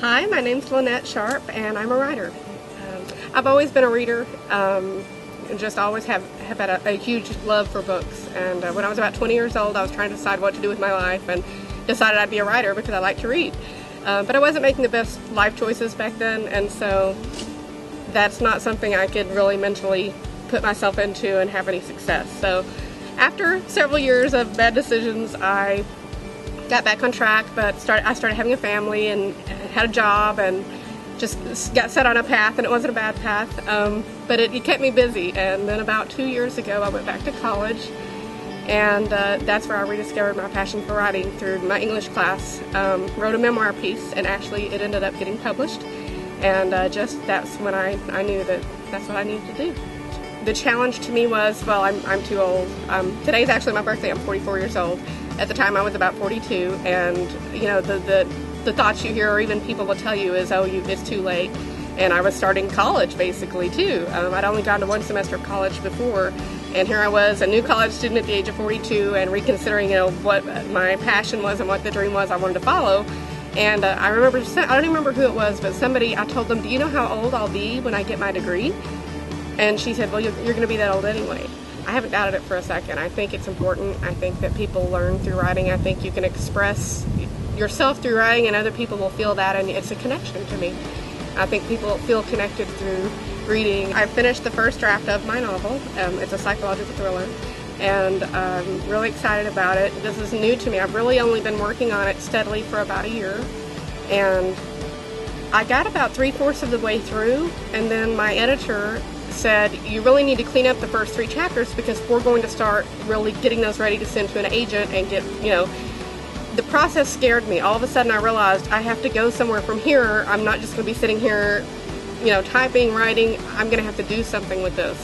Hi, my name's Lynette Sharp, and I'm a writer. I've always been a reader, and just always have had a huge love for books. And when I was about 20 years old, I was trying to decide what to do with my life, and decided I'd be a writer because I like to read. But I wasn't making the best life choices back then, and so that's not something I could really mentally put myself into and have any success. So after several years of bad decisions, I got back on track, but I started having a family and had a job and just got set on a path, and it wasn't a bad path, but it kept me busy. And then about 2 years ago, I went back to college, and that's where I rediscovered my passion for writing through my English class. Wrote a memoir piece, and actually it ended up getting published, and that's when I knew that that's what I needed to do. The challenge to me was, well, I'm too old. Today's actually my birthday. I'm 44 years old. At the time I was about 42, and you know, the thoughts you hear, or even people will tell you, is, oh, it's too late. And I was starting college basically too. I'd only gone to one semester of college before, and here I was, a new college student at the age of 42, and reconsidering, you know, what my passion was and what the dream was I wanted to follow. And I remember, I don't even remember who it was, but somebody, I told them, do you know how old I'll be when I get my degree? And she said, well, you're going to be that old anyway. I haven't doubted it for a second. I think it's important. I think that people learn through writing. I think you can express yourself through writing, and other people will feel that, and it's a connection to me. I think people feel connected through reading. I finished the first draft of my novel. It's a psychological thriller, and I'm really excited about it. This is new to me. I've really only been working on it steadily for about a year, and I got about 3/4 of the way through, and then my editor said, you really need to clean up the first 3 chapters because we're going to start really getting those ready to send to an agent and get, you know, the process scared me. All of a sudden I realized I have to go somewhere from here. I'm not just going to be sitting here, you know, typing, writing. I'm going to have to do something with this.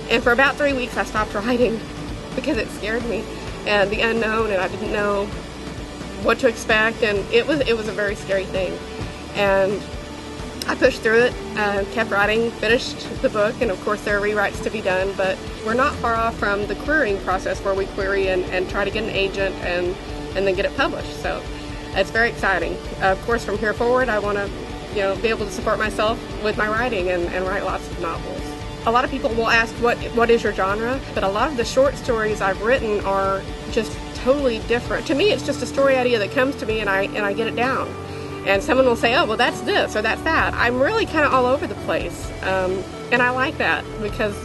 And for about 3 weeks I stopped writing because it scared me, and the unknown, and I didn't know what to expect, and it was a very scary thing. And I pushed through it, kept writing, finished the book, and of course there are rewrites to be done, but we're not far off from the querying process where we query and try to get an agent and then get it published. So it's very exciting. Of course, from here forward I want to, you know, be able to support myself with my writing and write lots of novels. A lot of people will ask, what is your genre? But a lot of the short stories I've written are just totally different. To me, it's just a story idea that comes to me, and I get it down. And someone will say, oh, well, that's this or that's that. I'm really kind of all over the place. And I like that because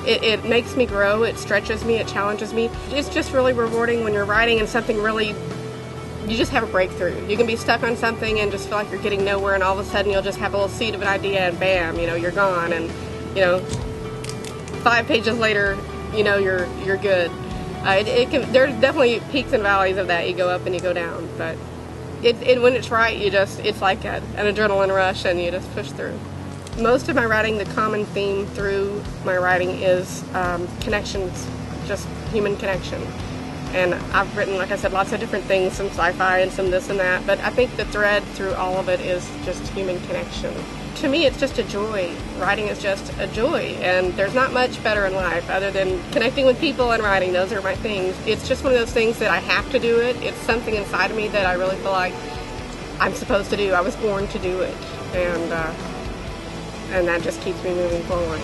it makes me grow, it stretches me, it challenges me. It's just really rewarding when you're writing and something really, you just have a breakthrough. You can be stuck on something and just feel like you're getting nowhere, and all of a sudden you'll just have a little seed of an idea, and bam, you know, you're gone. And, you know, 5 pages later, you know, you're good. There's definitely peaks and valleys of that. You go up and you go down, but when it's right, it's like an adrenaline rush, and you just push through. Most of my writing, the common theme through my writing is connections, just human connection. And I've written, like I said, lots of different things, some sci-fi and some this and that, but I think the thread through all of it is just human connection. To me, it's just a joy. Writing is just a joy, and there's not much better in life other than connecting with people and writing. Those are my things. It's just one of those things that I have to do it. It's something inside of me that I really feel like I'm supposed to do. I was born to do it, and that just keeps me moving forward.